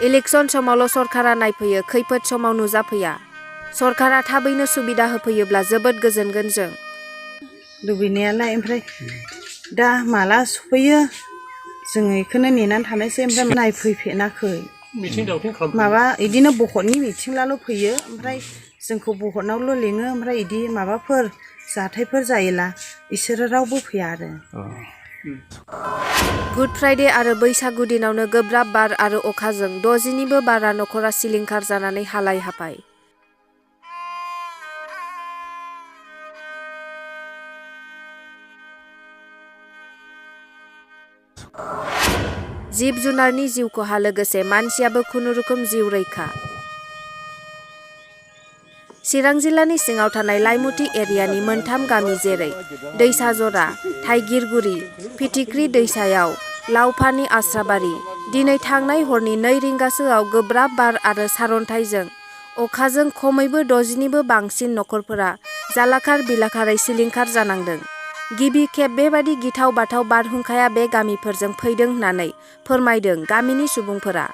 Election समावल' सरकारा नायफैयो खैफोद समाव नुजाफैया। सरकारा थाबैनो सुबिदा होफैयोब्ला जोबोद गोजोनगोन जों। लुबैनायालाय ओमफ्राय दा माला सफैयो जोङो बेखौनो नेनानै थानायसै। ओमफ्राय नायफैफेराखै माबा इदिनो बहतनि मिथिंलाल' फैयो। ओमफ्राय जोंखौ बहतनावल' लिङो। ओमफ्राय इदि माबाफोर जाथायफोर जायोला इसोरो रावबो फैया आरो। गुड फ्राइडे आरो बैसागु दिनावनो गोब्राब बार आरो अखाजों 60निबो बारा नखरा सिलिंखार जानानै हालाय हाफाय। जिब जुनारनि जिउ खहा लोगोसे मानसियाबो खुनुरुखुम जिउ रैखा। चिरां जिल्लानि सिङाव थानाय लाइमुथि एरियानि मोनथाम गामि जेरै दैसाजरा, थाइगिरगुरि, फिथिख्रि दैसायाव लावफानि आस्राबारि दिनै थांनाय हरनि 2 रिंगासोआव गोब्राब बार आरो सारन्थाइजों अखाजों खमैबो 60निबो बांसिन नखरफोरा जालाखार बिलाखारै सिलिंखार जानांदों। गिबि खेब बेबादि गिथाव बाथाव बारहुंखाया बे गामिफोरजों फैदों होननानै फोरमायदों गामिनि सुबुंफोरा।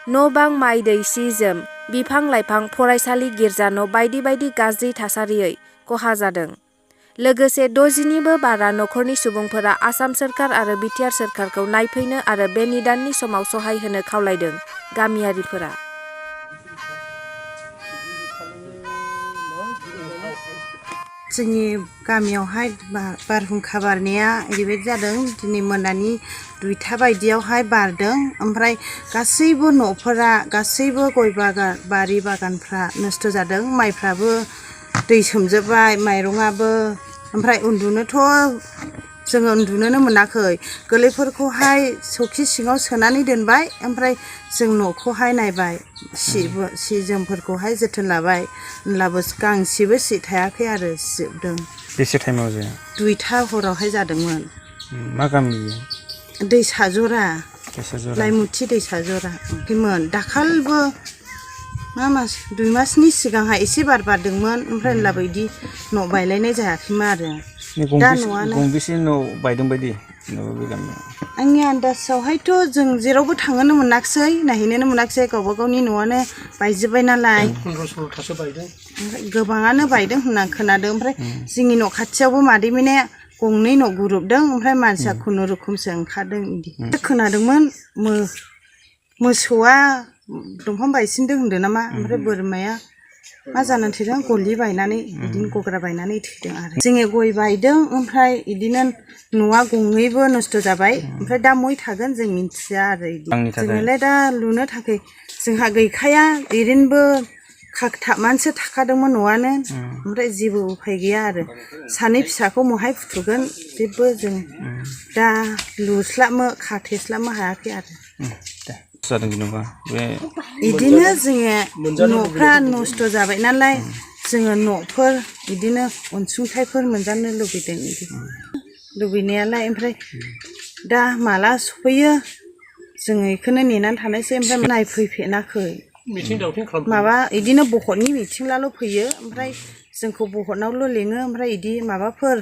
न' बां माइ दै सि जोम बिफां लाइफां फरायसालि गिर्जा न' बायदि बायदि गाज्रि थासारियै खहा जादों। लोगोसे 60निबो बारा नखरनि सुबुंफोरा आसाम सोरखार आरो बिटिआर सोरखारखौ नायफैनो आरो बे निदाननि समाव सहाय होनो खावलायदों गामियारिफोरा। जोंनि गामियावहाय बारहुंखा बारनाया ओरैबायदि जादों। दिनै मोनानि 2टा बायदियावहाय बारदों। ओमफ्राय गासैबो न'फोरा गासैबो गय बागान बारि बागानफ्रा नस्थ' जादों। माइफ्राबो दै सोमजोब्बाय माइरंआबो। ओमफ्राय उन्दुनोथ' जोङो उन्दुनोनो मोनाखै। गोरलैफोरखौहाय सौखि सिङाव सोनानै दोनबाय। ओमफ्राय जों न'खौहाय नायबाय सि जोमफोरखौहाय जोथोन लाबाय होनब्लाबो गांसेबो सि थायाखै आरो सिजोबदों। बेसे टाइमाव जाया? 2टा हरावहाय जादोंमोन। मा गामि? दैसाजरा, दैसाजरा। लाइमुथि दैसाजरा फैमोन। दाखालिबो मा मास 2 मासनि सिगांहाय एसे बार बारदोंमोन। ओमफ्राय होनब्लाबो बिदि न' बायलायनाय जायाखैमोन आरो। दा न'आनो गंबेसे न' बायदों बायदि बे गामियाव? आंनि आन्दाजावहायथ' जों जेरावबो थांनोनो मोनाखिसै नायहैनोनो मोनाखिसै। गावबा गावनि न'आनो बायजोब्बाय नालाय। 15-16थासो बायदों। गोबाङानो बायदों होनना खोनादों। ओमफ्राय जोंनि न' खाथियावबो मादैमोना 2 न' गुरुबदों। ओमफ्राय मानसिया खुनुरुखुमसो ओंखारदों बिदि खोनादोंमोन। मोसौआ दंफां बायसिनदों होनदों नामा। ओमफ्राय बोरमाया मा जानानै थैदों गलि बायनानै बिदिनो गग्रा बायनानै थैदों आरो। जोङो गय बायदों। ओमफ्राय बिदिनो न'आ गंनैबो नस्थ' जाबाय। ओमफ्राय दा मय थागोन जों मिन्थिया आरो बिदि। जोङोलाय दा लुनो थाखाय जोंहा गैखाया। ओरैनोबो खाखथाबनानैसो थाखादोंमोन न'आनो। ओमफ्राय जेबो उफाय गैया आरो। 2 फिसाखौ महाय फुथुगोन जेबो जों दा लुस्लाबनो खाथेस्लाबनो हायाखै आरो। जादों जेनेबा बे बिदिनो जोङो न'फ्रा नस्थ' जाबाय नालाय जोङो न'फोर बिदिनो अनसुंथाइफोर मोनजानो लुबैदों बिदि लुबैनायालाय। ओमफ्राय दा माला सफैयो जोङो बेखौनो नेनानै थानायसै। ओमफ्राय नायफैफेराखै माबा इदिनो बहतनि मिथिंलाल' फैयो। ओमफ्राय जोंखौ बहतनावल' लिङो। ओमफ्राय इदि माबाफोर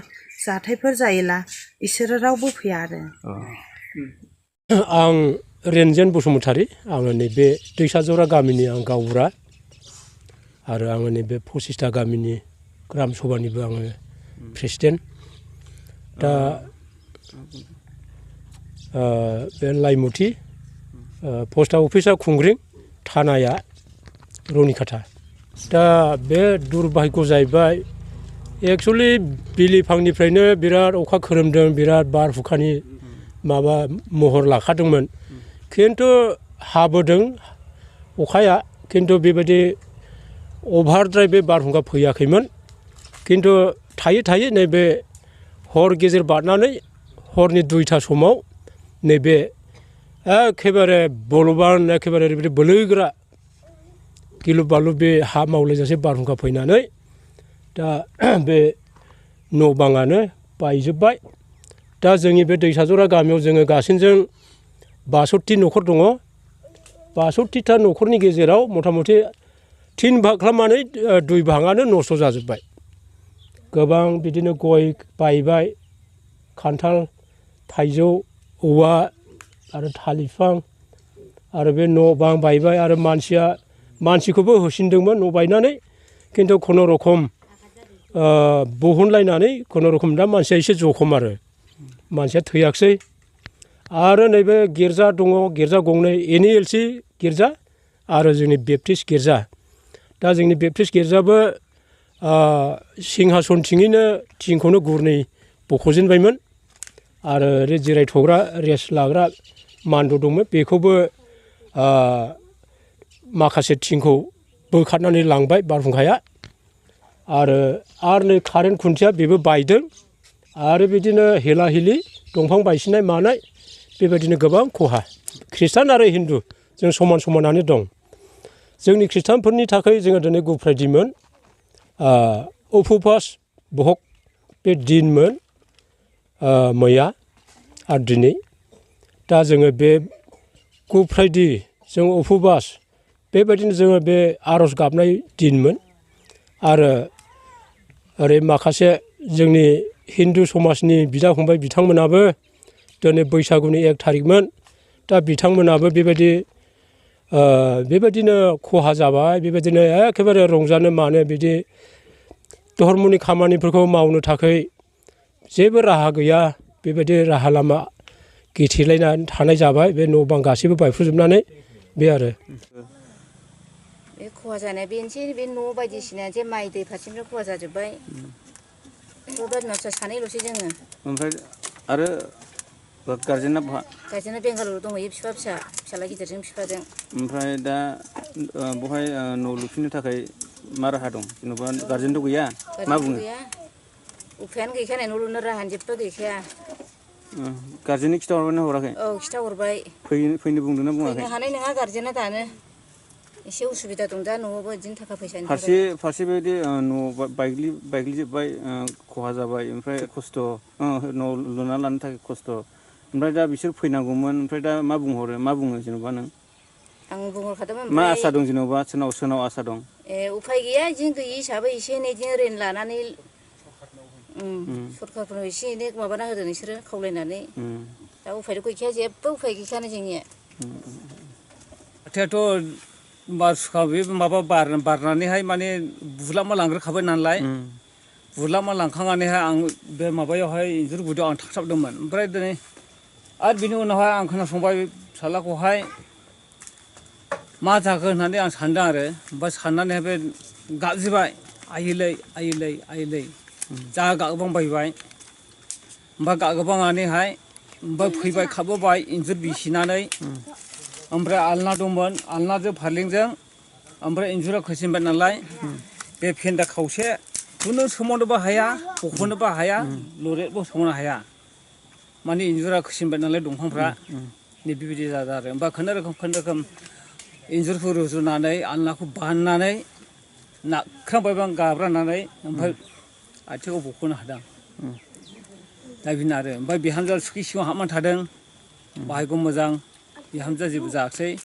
जाथायफोर जायोला इसोरो रावबो फैया आरो। आं रेनजेन बसुमतारी। आङो नैबे दैसाजरा गामिनि आं गावबुरा आरो आङो नैबे 25टा गामिनि ग्राम सभानिबो आङो प्रेसिडेन्ट। दा बे लाइमुथि पस्ट अफिसा खुंग्रिं, थानाया रनिखाथा। दा बे दुर्भाग्य जाहैबाय एक्सुवेलि बिलिफांनिफ्रायनो बिराद अखा खोरोमदों। बिराद बारहुंखानि माबा महर लाखादोंमोन। खिन्थु हाबोदों अखाया। खिन्थु बेबायदि अभारद्राय बे बारहुंखा फैयाखैमोन। खिन्थु थायै थायै नैबे हर गेजेर बारनानै हरनि 2टा समाव नैबे एखेबारे बलबान एखेबारे ओरैबायदि बोलोगोरा गिलु बालु बे हा मावलायजासे बारहुंखा फैनानै दा बे न' बाङानो बायजोब्बाय। दा जोंनि बे दैसाजरा गामियाव जोङो गासैजों 62 न'खर दङ। 62टा न'खरनि गेजेराव मथा मथि 3 भाग खालामनानै 2 भागानो नस्थ' जाजोब्बाय। गोबां बिदिनो गय बायबाय, खान्थाल, थाइजौ, औवा आरो थालिर बिफां आरो बे न' बां बायबाय आरो मानसिखौबो होसिनदोंमोन न' बायनानै खिन्थु खुनुरखम बहनलायनानै खुनुरखम दा मानसिया एसे जखम आरो मानसिया थैयाखिसै आरो नैबे गिर्जा दङ गिर्जा गंनै NALC गिर्जा आरो जोंनि बेप्टिस्ट गिर्जा दा जोंनि बेप्टिस्ट गिर्जाबो सिंहासनथिङैनो थिंखौनो गुरनै बख'जेनबायमोन आरो ओरै जिरायथ'ग्रा रेस्ट लाग्रा मानद' दंमोन बेखौबो माखासे थिंखौ बोखारनानै लांबाय बारहुंखाया आरो नै कारेन्ट खुन्थिया बेबो बायदों आरो बिदिनो हेला हेलि दंफां बायसिननाय मानाय बेबायदिनो गोबां खहा ख्रिस्टान आरो हिन्दु जों समान समानानो दं जोंनि ख्रिस्टानफोरनि थाखाय जोङो दिनै गुड फ्राइडेमोन उपबास बहग बे दिनमोन मैया आरो दिनै दा जोङो बे गुड फ्राइडे जों उपबास बेबायदिनो जोङो बे आर'ज गाबनाय दिनमोन आरो ओरै माखासे जोंनि हिन्दु समाजनि बिदा फंबाय बिथांमोनाबो दिनै बैसागुनि 1 थारिखमोन दा बिथांमोनाबो बेबायदिनो खहा जाबाय बेबायदिनो एखेबारे रंजानो मानो बिदि धर्मनि खामानिफोरखौ मावनो थाखाय जेबो राहा गैया बेबायदि राहा लामा गिथेलायनानै थानाय जाबाय बे न' बां गासैबो बायफ्रुजोबनानै बे आरो बे खहा जानाया बेनोसै बे न' बायदिसिना जे माइ दै फारसेनिफ्राय खहा जाजोब्बाय बिमा फिसा सानैल'सै जोङो ओमफ्राय आरो गारजेना बहा गारजेना बेंगालराव दंहैयो फिसाला गिदिरजों बिफाजों ओमफ्राय दा बहाय न' लुफिननो थाखाय मा राहा दं जेनेबा गारजेनथ' गैया मा बुङो गैया उफायानो गैखाया न' लुनो राहायानो जेबो गैखाया गारजेननो खिथाहरबायना हराखै औ खिथाहरबाय फैनो बुंदोंना बुङाखै फैनो हानाय नङा गारजेना दानो एसे उसुबिदा दं दा न'आवबो बिदिनो थाखा फैसानि थाखाय फारसे बेबायदि न' बायग्लिजोब्बाय खहा जाबाय ओमफ्राय खस्थ' न' लुना लानो थाखाय खस्थ' ओमफ्राय दा बिसोर फैनांगौमोन ओमफ्राय दा मा बुङो जेनेबा नों आं बुंहरखादोंमोन मा ओमफ्राय आसा दं जेनेबा सोरनाव आसा दं उफाय गैया बिदिनो गैयि हिसाबै एसे एनै बिदिनो रेन लानानै सरखारफोरनाव एसे एनै माबाना होदो नोंसोरो खावलायनानै दा उफायथ' गैखाया जेबो उफाय गैखायानो जोंनिया फाथोआथ' बारसुखा बे माबा बारनानैहाय माने बुलामा लांग्रोखाबाय नालाय बुलामा लांखांनानैहाय आं बे माबायावहाय इन्जुर गुदियाव आं थाथाबदोंमोन ओमफ्राय दिनै आरो बिनि उनावहाय आं खोनासंबाय फिसाज्लाखौहाय मा जाखो होननानै आं सानदों आरो ओमफ्राय साननानैहाय बे गाबज्रिबाय आइलै जा गाबबांबायबाय ओमफ्राय गाबबांनानैहाय ओमफ्राय फैबाय खाबबोबाय इन्जुर बिसिनानै ओमफ्राय आलना दंमोन आलनाजों फारलेंजों ओमफ्राय इन्जुरा खोसिनबाय नालाय बे फेन्दा खावसे खुनु सोमावनोबो हाया बख'नोबो हाया लरेटबो सोमावनो हाया माने इन्जुरा खोसिनबाय नालाय दंफांफ्रा बेबायदि जादों आरो ओमफ्राय खुनुरोखोम इन्जुरखौ रुजुनानै आलनाखौ बाननानै नाख्रांबायबो आं गाब्रानानै ओमफ्राय आथिंखौ बख'नो हादों दा बेनो आरो ओमफ्राय बिहामजोआ सिङाव हाबनानै थादों बाहायगौ मोजां बिहामजोआ जेबो जायाखिसै